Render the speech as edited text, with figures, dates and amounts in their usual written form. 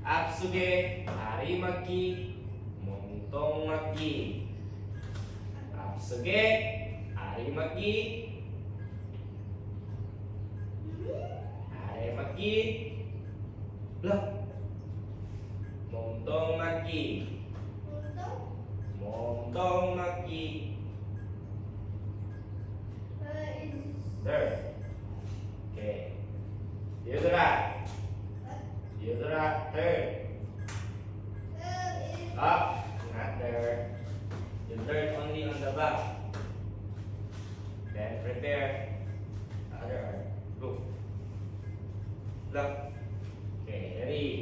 앞속에 다리 맞기, 몸통 맞기. 앞속에 다리 맞기, 아래 맞기, 몸통 맞기, 몸통 맞기. There. Okay. The other eye, turn. Up, not there. The third only on the back. Then prepare the other arm. Go. Look. Okay, ready.